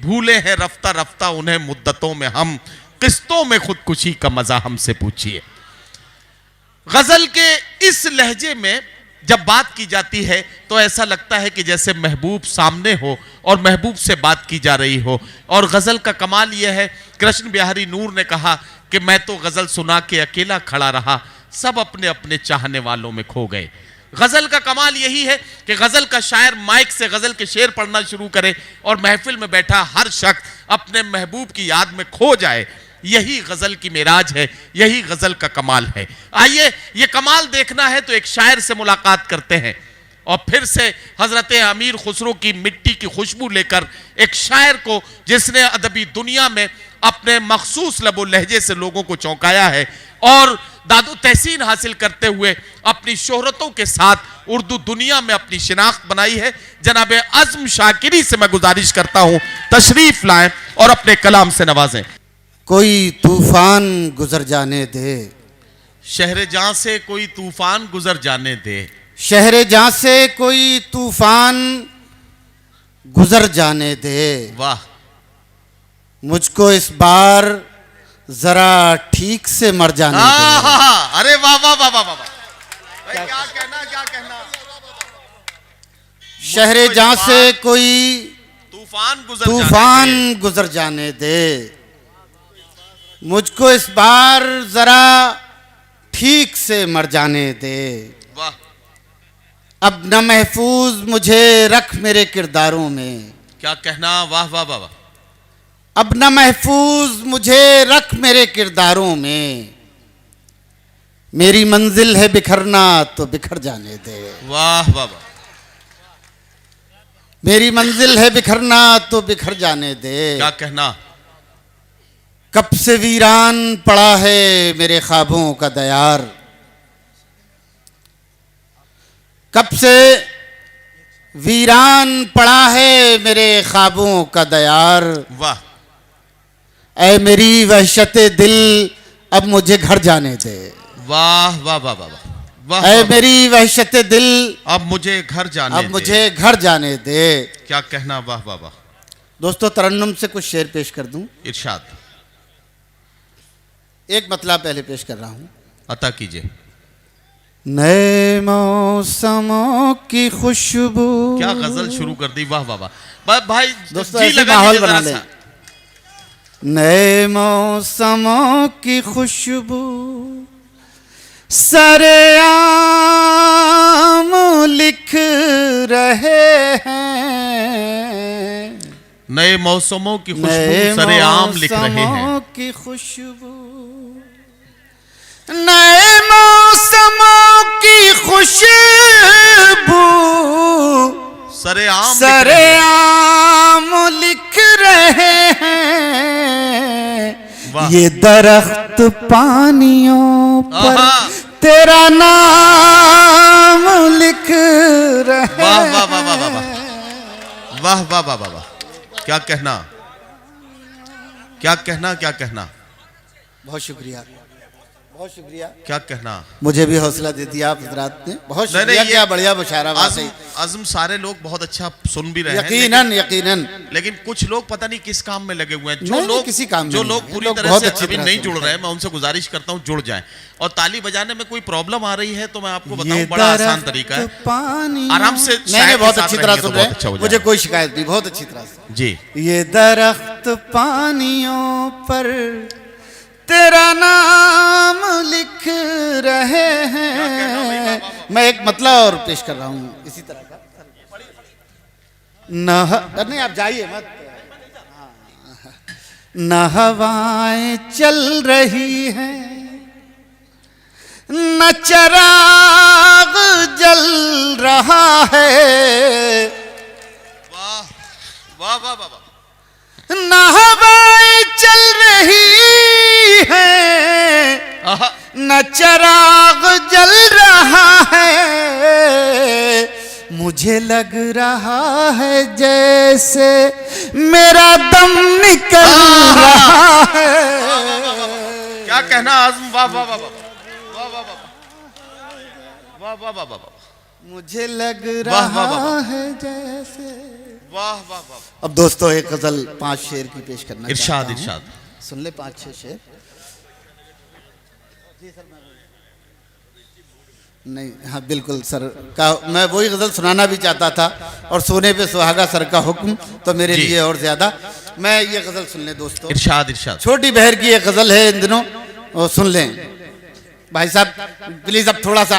भूले हैं रफ्ता रफ्ता उन्हें मुद्दतों में हम, किस्तों में खुदकुशी का मजा हमसे पूछिए। गजल के इस लहजे में जब बात की जाती है तो ऐसा लगता है कि जैसे महबूब सामने हो और महबूब से बात की जा रही हो। और गजल का कमाल यह है, कृष्ण बिहारी नूर ने कहा कि मैं तो गजल सुना के अकेला खड़ा रहा, सब अपने अपने चाहने वालों में खो गए। गजल का कमाल यही है कि गजल का शायर माइक से गजल के शेर पढ़ना शुरू करे और महफिल में बैठा हर शख्स अपने महबूब की याद में खो जाए। यही गजल की मेराज है, यही गजल का कमाल है। आइए ये कमाल देखना है तो एक शायर से मुलाकात करते हैं और फिर से हजरत अमीर खुसरो की मिट्टी की खुशबू लेकर एक शायर को जिसने अदबी दुनिया में अपने मखसूस लबो लहजे से लोगों को चौंकाया है और दादो तहसीन हासिल करते हुए अपनी शोहरतों के साथ उर्दू दुनिया में अपनी शिनाख्त बनाई है, जनाब अज़्म शाकिरी से मैं गुजारिश करता हूं तशरीफ लाएं और अपने कलाम से नवाजें। कोई तूफान गुजर जाने दे, शहर जहां से कोई तूफान गुजर जाने दे, शहर जहां से कोई तूफान गुजर जाने दे। वाह, मुझको इस बार जरा ठीक से मर जाने दे। अरे वाह वाह वाह वाह वाह, क्या कहना, क्या कहना। शहर जहां से कोई तूफान गुजर जाने दे, मुझको इस बार जरा ठीक से मर जाने दे। वाह, अब न महफूज मुझे रख मेरे किरदारों में। क्या कहना, वाह वाह वाह वाह। अब न महफूज मुझे रख मेरे किरदारों में, मेरी मंजिल है बिखरना तो बिखर जाने दे। वाह वाह वाह, मेरी मंजिल है बिखरना तो बिखर जाने दे। क्या कहना। कब से वीरान पड़ा है मेरे ख्वाबों का दयार, कब से वीरान पड़ा है मेरे ख्वाबों का दयार। वाह, ऐ मेरी वहशते दिल अब मुझे घर जाने दे। वाह वाह वाह वाह वाह, ऐ मेरी वहशते दिल अब मुझे घर जाने दे, अब मुझे घर जाने दे। क्या कहना, वाह वाह वाह। दोस्तों तरन्नुम से कुछ शेर पेश कर दूं। इरशाद, एक मतलब पहले पेश कर रहा हूं, अता कीजिए। नए मौसमों की खुशबू। क्या गजल शुरू कर दी, वाह वाह वाह भाई। दोस्तों ऐसे माहौल बना लें। नए मौसमों की खुशबू सरेआम लिख रहे हैं, नए मौसमों की खुशबू सरेआम लिख रहे हैं। की खुशबू, नए मौसमों की खुशबू सरेआम लिख रहे हैं। ये दरख्त पानियों पर तेरा नाम लिख रहे हैं। वाह वाह वाह वाह वाह वाह वाह वाह वाह वाह, क्या कहना, क्या कहना, क्या कहना। बहुत शुक्रिया, बहुत शुक्रिया। क्या कहना, मुझे भी हौसला दे दिया आप हजरात ने, बहुत शुक्रिया। क्या बढ़िया मुशायरा। आज़म सारे लोग बहुत अच्छा सुन भी रहे हैं, यकीनन यकीनन, लेकिन कुछ लोग पता नहीं किस काम में लगे हुए हैं। जो लोग किसी काम में, जो लोग पूरी तरह से अभी नहीं जुड़ रहे हैं, मैं उनसे गुजारिश करता हूं जुड़ जाएं। और ताली बजाने में कोई प्रॉब्लम आ रही है तो मैं आपको बताऊं, बड़ा आसान तरीका है, आराम से। नहीं, बहुत अच्छी तरह सुन रहे हैं, मुझे कोई शिकायत नहीं, बहुत अच्छी तरह से जी। ये दरख्त पानियों पर तेरा नाम लिख रहे हैं। मैं एक मतलब और पेश कर रहा हूं इसी तरह का। नहीं आप जाइए मत। न हवाएं चल रही हैं, न चिराग जल रहा है। वाह वाह वाह वाह। न हवाएं चल रही है, न चिराग जल रहा है। मुझे लग रहा है जैसे मेरा दम निकल रहा है। क्या कहना आज़म, वाह वाह वाह वाह वाह वाह वाह वाह वाह। मुझे लग रहा है जैसे वाह वाह वाह। अब दोस्तों एक गजल 5 शेर की पेश करना इरशाद चाहता हूं। इरशाद। सुन ले 5-6 शेर। नहीं, हाँ बिल्कुल सर का मैं वही गजल सुनाना भी चाहता था, और सोने पे सुहागा सर का हुक्म तो मेरे जी। लिए और ज्यादा। मैं ये गजल सुन ले दोस्तों, इरशाद इरशाद। छोटी बहर की एक गजल है इन दिनों, वो सुन लें भाई साहब प्लीज। अब थोड़ा सा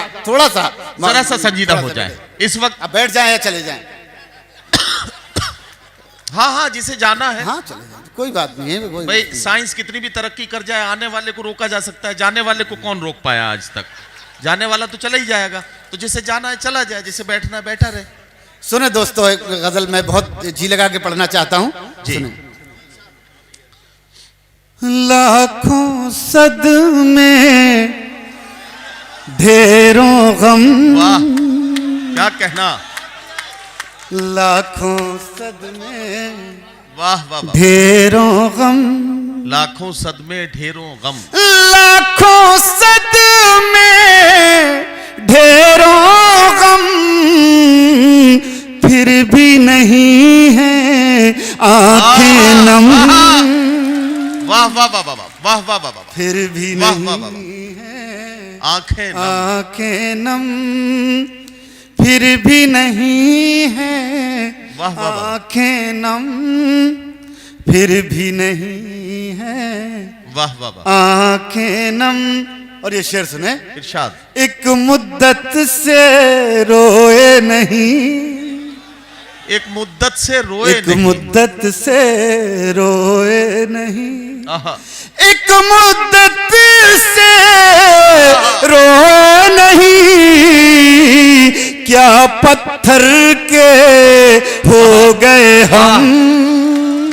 जरा सा संजीदा थोड़ा हो सा जाए बैठे। इस वक्त। अब बैठ जाएं या चले जाएं? हाँ हाँ, जिसे जाना है। हाँ चले जाएं, कोई बात नहीं है कोई भाई बात नहीं। साइंस कितनी भी तरक्की कर जाए, आने वाले को रोका जा सकता है, जाने वाले को कौन रोक पाया आज तक? जाने वाला तो चला ही जाएगा, तो जिसे जाना है चला जाए, जिसे बैठना है बैठा रहे। सुने दोस्तों एक गजल मैं बहुत जी लगा के पढ़ना चाहता हूँ। जी। सुने। लाखों सदमे ढेरों गम, वाह क्या कहना। लाखों सदमे वाह वाह वाह। ढेरों गम, लाखों सदमे ढेरों गम। लाखों सदमे ढेरों गम, फिर भी नहीं है आंखें नम। वाह वाह वाह वाह वाह वाह वाह वाह। फिर भी वाह, वाह, वाह, नहीं है आंखें नम। आंखें नम, फिर भी नहीं है वाह, वाह, वाह। आंखें नम, फिर भी नहीं है वाह वाह वाह। आंखें नम। और ये शेर सुने। इरशाद। एक मुद्दत से रोए नहीं, एक मुद्दत से रोए एक नहीं। मुद्दत से रोए नहीं, आहा। एक मुद्दत से रो नहीं, क्या पत्थर के हो गए हम।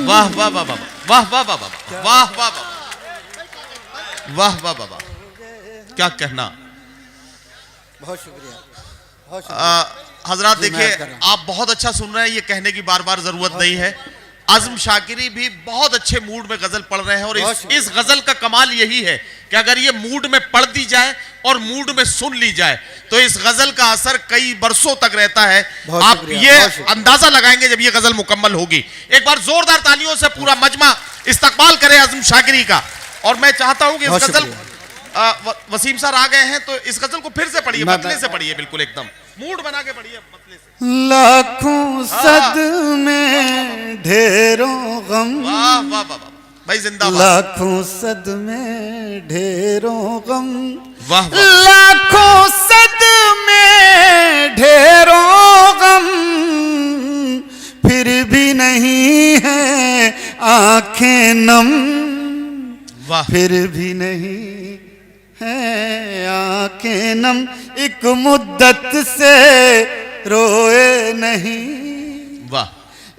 वाह वाह वाह वाह वाह वाह वाह वाह वाह वाह वाह वाह वाह वाह। क्या कहना। बहुत शुक्रिया, बहुत शुक्रिया। हजरात जी, देखिए, मैं कर रहा हूं। आप बहुत अच्छा सुन रहे हैं, ये कहने की बार बार जरूरत नहीं है। आजम शाकिरी भी बहुत अच्छे मूड में गजल पढ़ रहे हैं, और इस गजल का कमाल यही है कि अगर ये मूड में पढ़ दी जाए और मूड में सुन ली जाए तो इस गजल का असर कई बरसों तक रहता है। आप ये अंदाजा लगाएंगे जब ये गजल मुकम्मल होगी। एक बार जोरदार तालियों से पूरा मजमा इस्तकबाल करे आजम शाकिरी का। और मैं चाहता हूं कि इस गजल, वसीम सर आ गए हैं तो इस गजल को फिर से पढ़िए, मतले से पढ़िए, बिल्कुल एकदम मूड बना के पढ़िए मतले से। लाखों सदमे ढेरों गम, वाह वाह वाह भाई जिंदाबाद। लाखों सदमे ढेरों गम, वाह वाह। लाखों सदमे ढेरों गम, फिर भी नहीं है आंखें नम। वाह। फिर भी नहीं है आंखें नम, एक मुद्दत से रोए नहीं। वाह।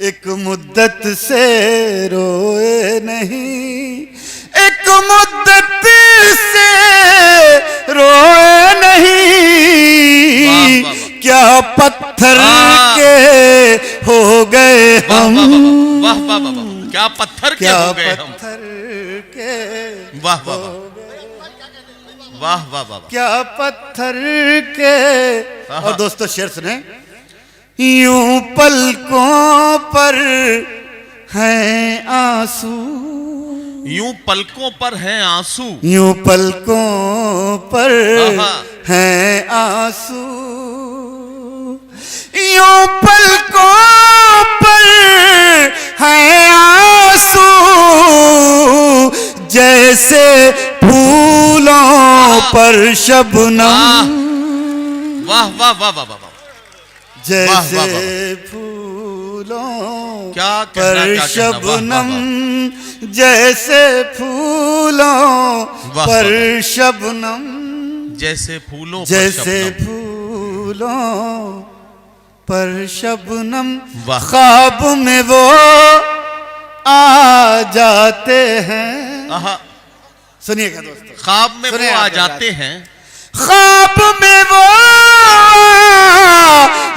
एक मुद्दत से रोए नहीं, एक मुद्दत से रोए नहीं, वाह, वाह, वाह। क्या पत्थर के हो गए हम। वाह वाह वाह वाह। क्या पत्थर के हो गए हम। पत्थर के वाह वाह वाह वाह वाह। क्या पत्थर के। और दोस्तों शेर सुने। यूं पलकों पर हैं आंसू, यूं पलकों पर हैं आंसू, यूं पलकों पर हैं आंसू, यूं पलकों पर हैं आंसू, जैसे फूलों पर शबनम। वाह वाह वाह वाह वाह। जैसे फूलों क्या पर शबनम, जैसे फूलों पर शबनम, जैसे फूलों जैसे फूलों पर शबनम। ख्वाब में वो आ जाते हैं। सुनिएगा दोस्तों, ख्वाब में वो आ जाते हैं, ख्वाब में वो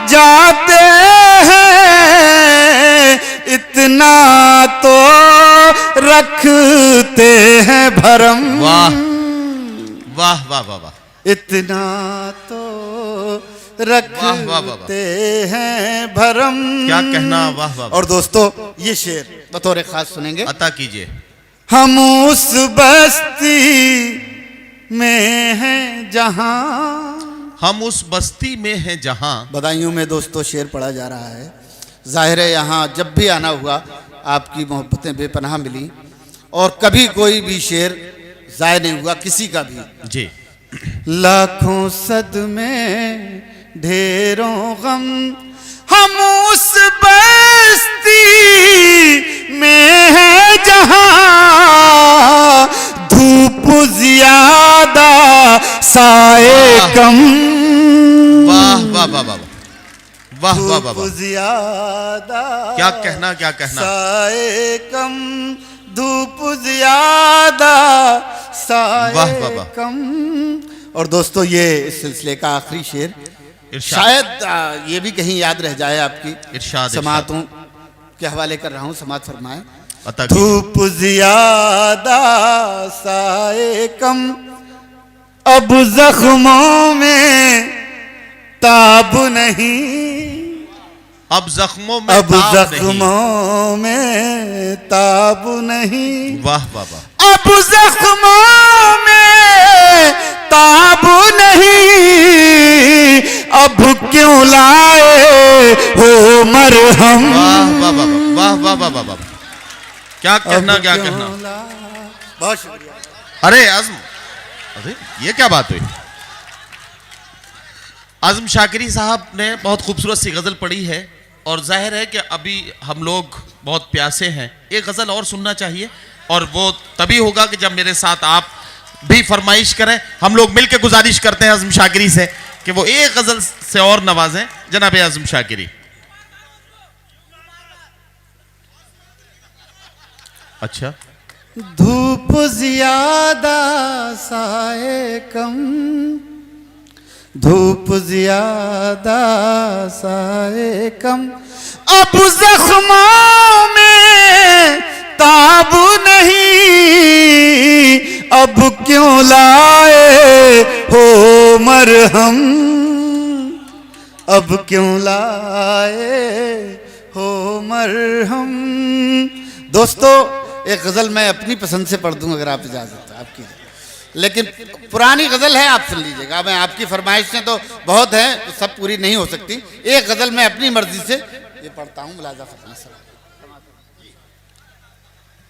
जाते हैं, इतना तो रखते हैं भरम। वाह वाह वाह वाह वाह। इतना तो रखते हैं भरम। क्या कहना, वाह वाह। और दोस्तों ये शेर बतौर खास सुनेंगे, अता कीजिए। हम उस बस्ती में हैं जहां, हम उस बस्ती में हैं जहां। बदायूं में दोस्तों शेर पढ़ा जा रहा है। जाहिर है यहाँ जब भी आना हुआ आपकी मोहब्बतें बेपनाह मिली और कभी कोई भी शेर ज़ाय नहीं हुआ किसी का भी जी। लाखों सदमे ढेरों गम, हम उस बस्ती में है जहां धूप ज्यादा साए कम। वाह वाह वाह वाह वाह वाह वाह। धूप ज्यादा, क्या कहना, क्या कहना। साए कम, धूप ज्यादा साए वाह वाह वाह। कम। और दोस्तों ये इस सिलसिले का आखिरी शेर, इरशाद। शायद ये भी कहीं याद रह जाए आपकी इरशाद, समातों के हवाले कर रहा हूँ, समात फरमाए। अता कीजिए। धूप ज्यादा साए कम, अब जख्मों में ताब नहीं, अब जख्मों में अब ताब नहीं। जख्मों में ताब नहीं, वाह वाह वाह। अब जख्मों में ताब नहीं, अब क्यों लाए हो मरहम। वाह वाह वाह वाह वाह वाह वाह वाह। क्या कहना, क्या कहना। बहुत शुक्रिया। अरे आज़म, अरे ये क्या बात हुई। आज़म शाकिरी साहब ने बहुत खूबसूरत सी गज़ल पढ़ी है और जाहिर है कि अभी हम लोग बहुत प्यासे हैं, एक गज़ल और सुनना चाहिए और वो तभी होगा कि जब मेरे साथ आप भी फरमाइश करें। हम लोग मिलकर गुजारिश करते हैं आज़म शाकिरी से कि वो एक गज़ल से और नवाजें जनाब आज़म शाकिरी। अच्छा। धूप ज्यादा साए कम, धूप ज्यादा साए कम, अब जख्मों में ताब नहीं, अब क्यों लाए हो मरहम, अब क्यों लाए हो मरहम। दोस्तों एक गज़ल मैं अपनी पसंद से पढ़ दूं अगर आप इजाज़त है आपकी, लेकिन पुरानी गज़ल है, आप सुन लीजिएगा। मैं आपकी फरमाइशें तो बहुत हैं तो सब पूरी नहीं हो सकती। एक गज़ल मैं अपनी मर्जी से ये पढ़ता हूँ, मुलाजा फरमाइए।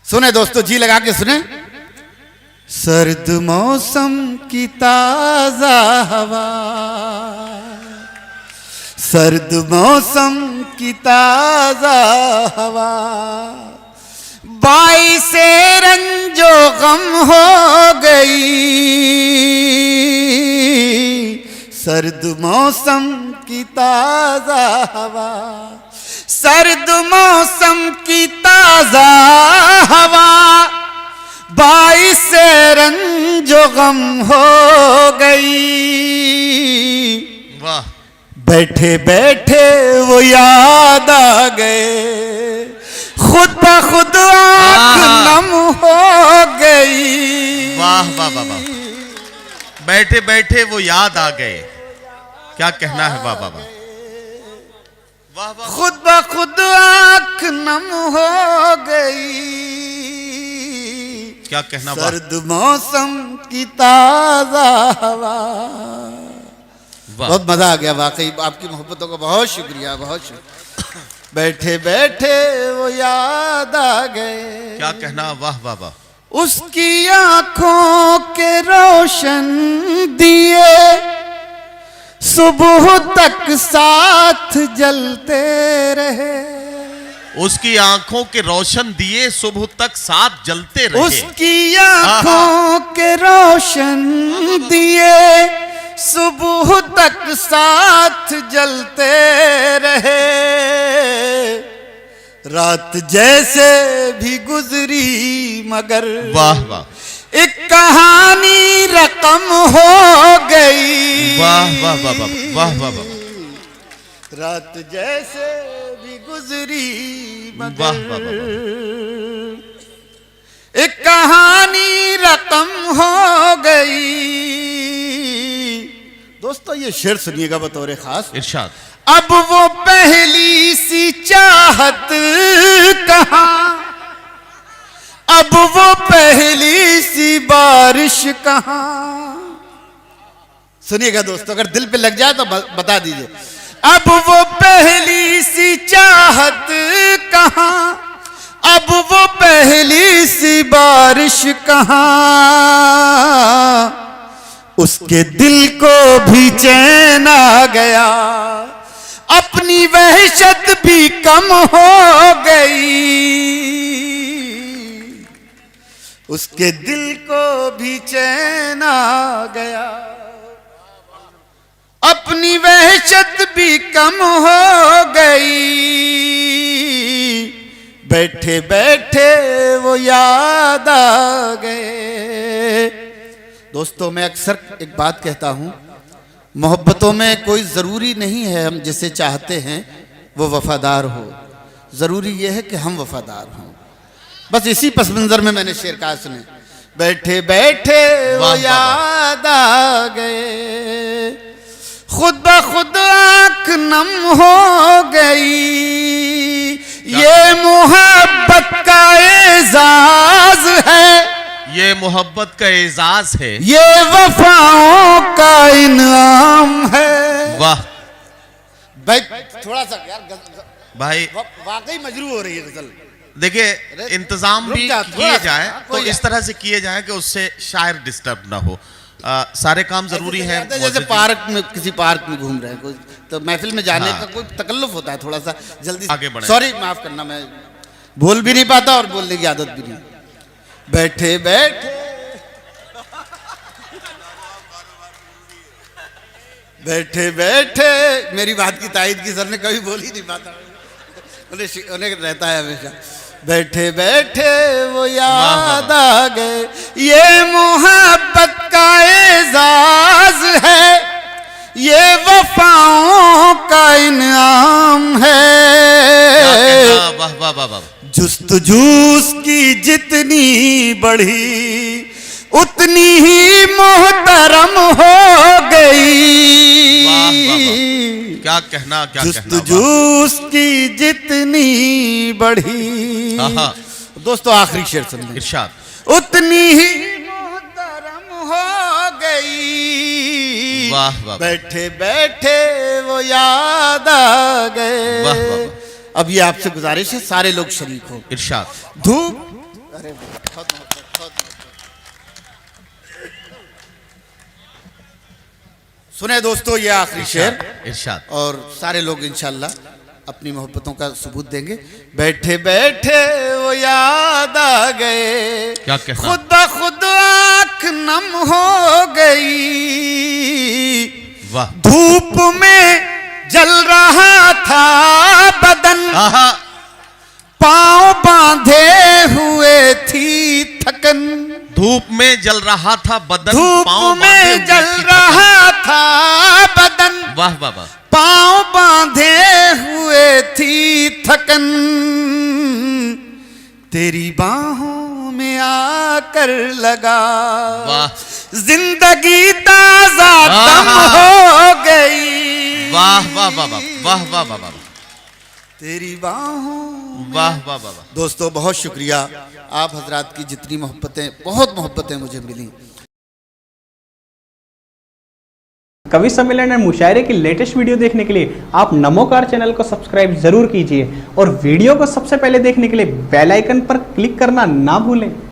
सुने दोस्तों, जी लगा के सुने। सर्द मौसम की ताज़ा हवा, सर्द मौसम की ताज़ा हवा, बाइसे रंजो गम हो गई, सर्द मौसम की ताज़ा हवा, सर्द मौसम की ताज़ा हवा, बाइसे रंजो गम हो गई। वाह। बैठे बैठे वो याद आ गए, खुद ब खुद आँख नम हो गई। वाह वाह वाह वाह। बैठे बैठे वो याद आ गए, क्या कहना है। वाह वाह वाह वाह वाह। खुद ब खुद आँख नम हो गई, क्या कहना। सर्द मौसम की ताज़ा हवा। बहुत मजा आ गया वाकई, आपकी मोहब्बतों का बहुत शुक्रिया, बहुत शुक्रिया। बैठे बैठे वो याद आ गए, क्या कहना। वाह वाह वाह। उसकी आंखों के रोशन दिए सुबह तक साथ जलते रहे, उसकी आंखों के रोशन दिए सुबह तक साथ जलते रहे, उसकी आंखों के रोशन दिए सुबह तक साथ जलते रहे, रात जैसे भी गुजरी मगर वाह वाह। एक कहानी रकम हो गई। वाह वाह वाह वाह वाह वाह वाह। रात जैसे भी गुजरी मगर वाह वाह वाह। एक कहानी रकम हो गई। दोस्तों ये ये शेर सुनिएगा बतौर खास। इरशाद। अब वो पहली सी चाहत कहाँ, अब वो पहली सी बारिश कहाँ। सुनिएगा दोस्तों, अगर दिल पे लग जाए तो बता दीजिए। अब वो पहली सी चाहत कहाँ, अब वो पहली सी बारिश कहाँ। उसके दिल को भी चैन आ गया, अपनी वहशत भी कम हो गई। उसके दिल को भी चैन आ गया, अपनी वहशत भी कम हो गई। बैठे बैठे वो याद आ गए। दोस्तों, मैं अक्सर एक बात कहता हूं, मोहब्बतों में कोई ज़रूरी नहीं है हम जिसे चाहते हैं वो वफादार हो, ज़रूरी यह है कि हम वफादार हों। बस इसी पस मंज़र में मैंने शेर कहा, सुने। बैठे बैठे वो याद आ गए, खुद ब खुद आँख नम हो गई। ये मोहब्बत का एजाज है, ये मोहब्बत का एजाज है, ये वफाओं का इनाम है। वाह भाई थोड़ा सा यार भाई, वाकई मजरू हो रही है गजल। देखिए, इंतजाम भी किए जाए तो इस तरह से किए जाए कि उससे शायर डिस्टर्ब ना हो। सारे काम जरूरी है। जैसे पार्क में, किसी पार्क में घूम रहे हैं कोई, तो महफिल में जाने का कोई तकल्लुफ होता है, थोड़ा सा जल्दी आगे बढ़े। सॉरी, माफ करना, मैं बोल भी नहीं पाता और बोलने की आदत भी नहीं। बैठे बैठे बैठे बैठे, मेरी बात की तायद की सर ने कभी बोल ही नहीं पाता, उन्हें रहता है हमेशा। बैठे बैठे वो याद आ गए, ये मोहब्बत का एजाज है, ये वफाओं का इनाम है। वाह वाह वाह वाह। जुस्तजू की जितनी बढ़ी उतनी ही मोहतरम हो गई। वाह वाह, क्या कहना, क्या जुस्तजू की जितनी बढ़ी। दोस्तों, आखिरी शेर सुनिए। इरशाद। उतनी ही मोहतरम हो गई। वाह वाह। बैठे बैठे वो याद आ गए। वाह वाह। अब ये आपसे गुजारिश है, सारे लोग शरीक हो। इरशाद। धूप, अरे बहुत सुने दोस्तों, ये आखिरी शेर। इरशाद। और सारे लोग इंशाल्लाह अपनी मोहब्बतों का सबूत देंगे। बैठे बैठे वो याद आ गए, क्या कहना? खुद ब खुद आँख नम हो गई। वाह। धूप में जल रहा था बदन, पांव बांधे हुए थी थकन। धूप में जल रहा था बदन, धूप में जल रहा था बदन। वाह वाह वाह। पांव बांधे हुए थी थकन। तेरी बाहों में आकर लगा, वाह। जिंदगी ताजा दम हो गई। वाह वाह वाह वाह वाह वाह वाह। तेरी बाहों। वाह वाह वाह। दोस्तों, बहुत शुक्रिया। आप हजरात की जितनी मोहब्बतें, बहुत मोहब्बतें मुझे मिली। कवि सम्मेलन और मुशायरे की लेटेस्ट वीडियो देखने के लिए आप नमोकार चैनल को सब्सक्राइब जरूर कीजिए और वीडियो को सबसे पहले देखने के लिए बेल आइकन पर क्लिक करना ना भूलें।